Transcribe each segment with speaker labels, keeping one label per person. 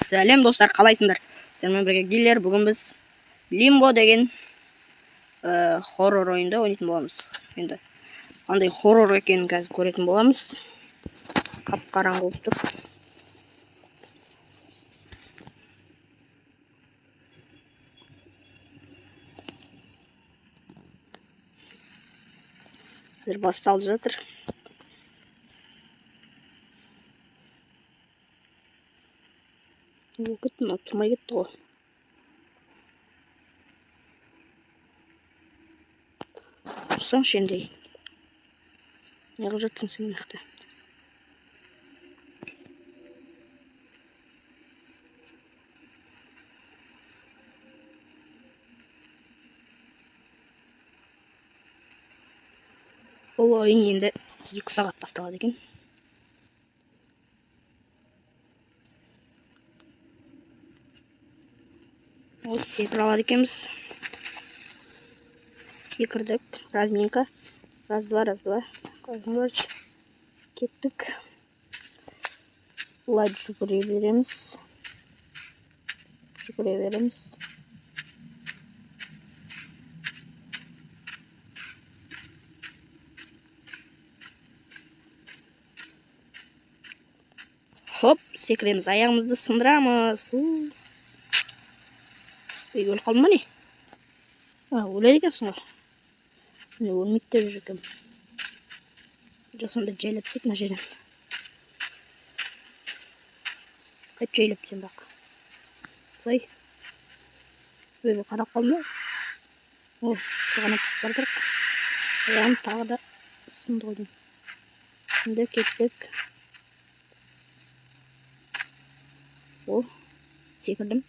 Speaker 1: Сәлем достар, қалайсыңдар? Сіздермен бірге келер. Бүгін біз Limbo деген хоррор ойында ойнайтын боламыз. Енді қандай хоррор екенін қазір көретін боламыз. Қап-қараңғы болып тұр. Қазір басталып жатыр. Тұрмай кетті ғой. Тұрсаңшы енді. Неғып жатсың сен мықты? Бұл ойын енді 2 сағат басталады екен. Ол секір алады екенбіз. Секірдік. Разминка. Раз-два. Кеттік. Бұлай жүгіре береміз. Хоп, секіреміз. Аяғымызды сындырамыз. Өліп қалды ма не? Өледі екенсің ғой. Міне өлмейді деп жүр екен. Сонда жайлап түсет мына жерден. Қайт жайлап түсем бақ. Солай. Қадап қалды ма? Сұғана түсіп бардық. Аяғым тағы да сынды қойдым. Енді кеттік. Секірдім.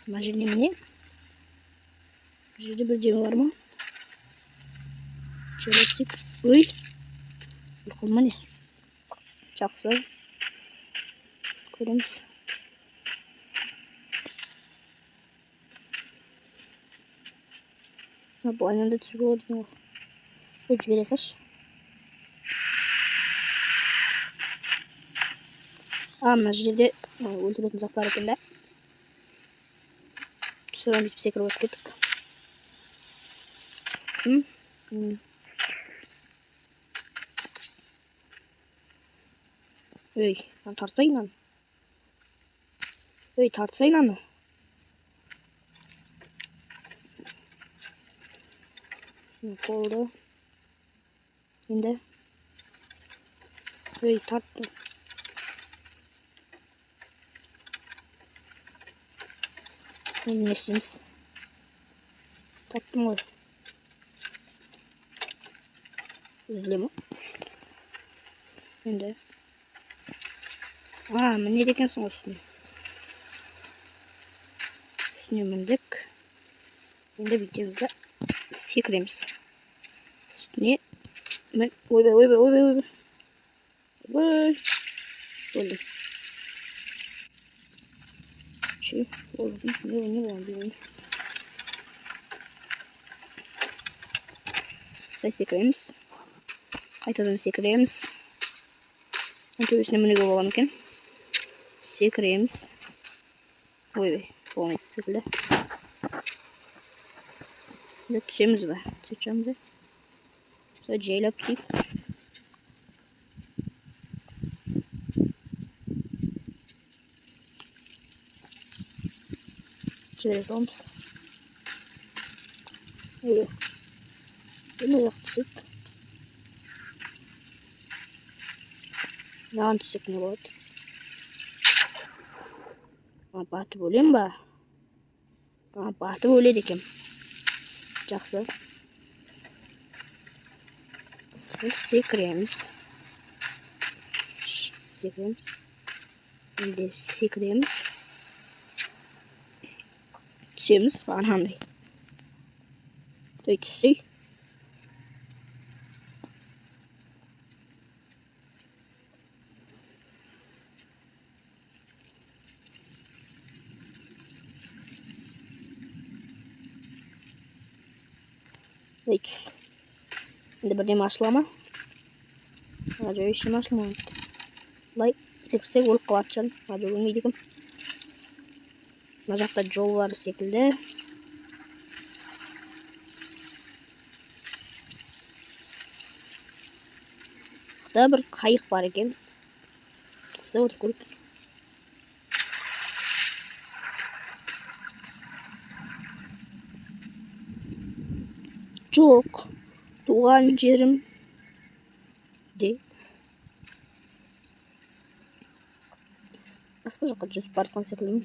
Speaker 1: Мына жеріне міне. Жерде бір жемі бар ма? Жайлап ой. Ұлқылма не? Жақсы. Көреміз. Бұл айнанда түсіруге болады екен ғой. Ой, жібере саш. Мына жерде өлтіретін зат бар екен да. Түсіріп бүйтіп секіріп өтіп кеттік. Ой, тартсайын аны. Тартсайын аны. Болды. Енді. Тарттым. Енді не істейміз? Тарттым ғой. Үзіле ме? Енді. Міне декенсің үстіне. Үстіне міндік. Енді бүйтеміз да секіреміз. Үстіне мен ойбай. Өлдім. Не болған. Секіреміз. Қайтадан секіреміз. Төбесіне мінуге болған екен. Секіреміз. Ойбай, болмайды секілді. Түсеміз ба? Түсеміз ба? Сол жайлап түсейік. Жібере саламыз. Енді оқ түсік. Наған түсік не болады? Батып өлем ба? Батып өледі екем. Жақсы. Секіреміз. Енді секіреміз. Түсеміз. Бағанандай. Түссей. Енді бірден ашыла ма? Ешім ашылмайды. Бұлай секірсек өліп қалады жан. Өлмейді екем. Мына жақта жол бар секілді. Мында бір қайық бар екен. Сіз отырып көрейік. Жоқ, туған жерім де. Басқа жаққа жүзіп бара жатқан секілдімін.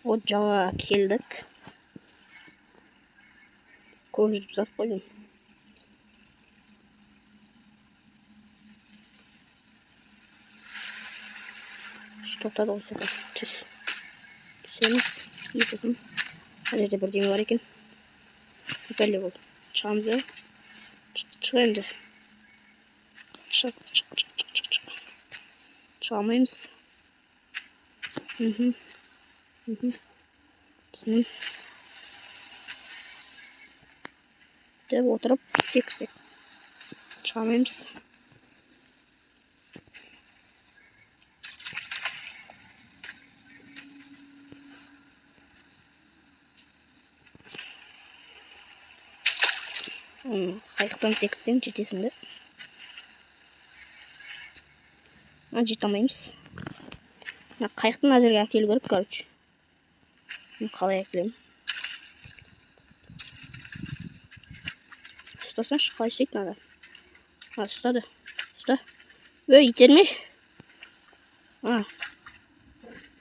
Speaker 1: Вот жаңа келдік. Көп жүріп жатып қойдым. Тоқтады ғой секілді. Түсеміз. Есігім. Мына жерде бірдеңе бар екен. Бәле болды. Шығамыз ба? Шығ енді. Шығ. Шыға алмаймыз. Түсінім. Деп отырып секірсек. Шыға алмаймыз. Қайықтан секірсең жетесің де. Жете алмаймыз. Қайықтың мына жерге әкелу керек, короче. Қалай әкелемін? Ұстасаңшы, қалай сөйтіп надо? Ұстады. Ұста. Өй, итерме.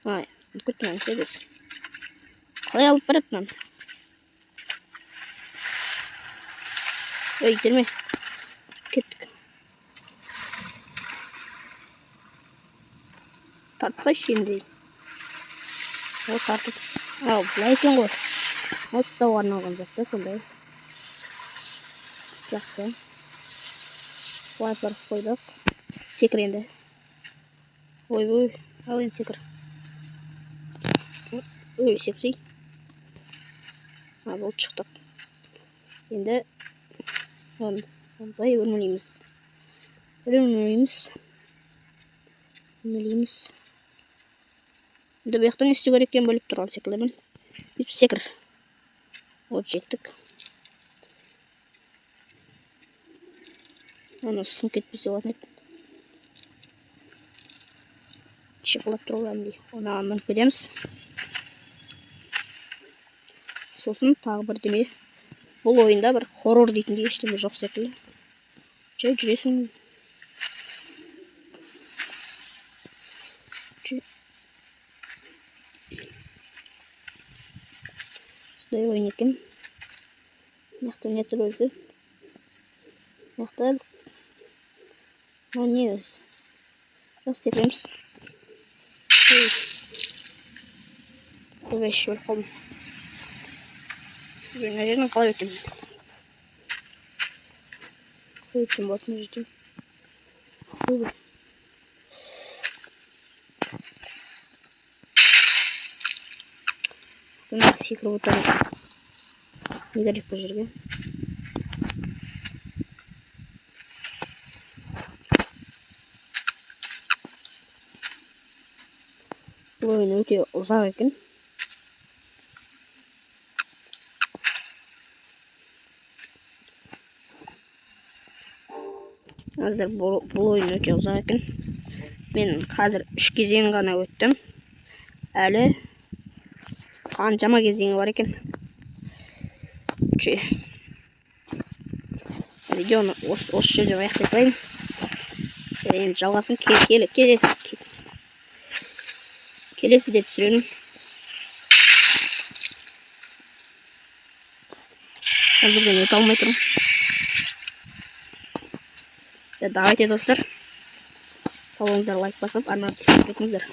Speaker 1: Күтті мәні себес. Қалай алып барады мынаны? Өй, итерме. Кеттік. Тартсайшы енді. Ол тартып. Бұлай екен ғой. Ұстауға арналған затта сондай. Жақсы. Бұлай барып қойдық. Секір енді. Ой, ал енді секір. Ой, секірей. Бұл шықтық. Енді бұлай өрмелейміз. Енді бұяқтан не істеу керек екенін біліп тұрған секілдімін. Бүйтіп секір. Вот жеттік. Оны сынып кетпесе болатын еді. Шиқылдап тұру әмдей. Оны мініп кетеміз. Сосын тағы бір деме. Бұл ойында бір хоррор дейтіндей ештеңе жоқ секілді. Жай жүресің. Осындай ойын екен. Мықты не тұр өзі? Мықты. Не өзі? Раз секіреміз. Көбеш өліп қалдым. Мына жерден қалай өтемін? Қалай өтсем болады мына жерден? Бұны секіріп отырмыз. Не керек бұл жерге? Бұл ойын өте ұзақ екен. Аздар бұл ойын өте ұзақ екен. Мен қазір 3 кезең ғана өттім. Әлі қаншама кезеңі бар екен. Видеоны осы жерден аяқтай салайын. Енді жалғасын келесі деп түсіремін. Қазірден өте алмай тұрмын. Давайте, достар, салоныңыздар лайк басып, арнап кетіңіздер.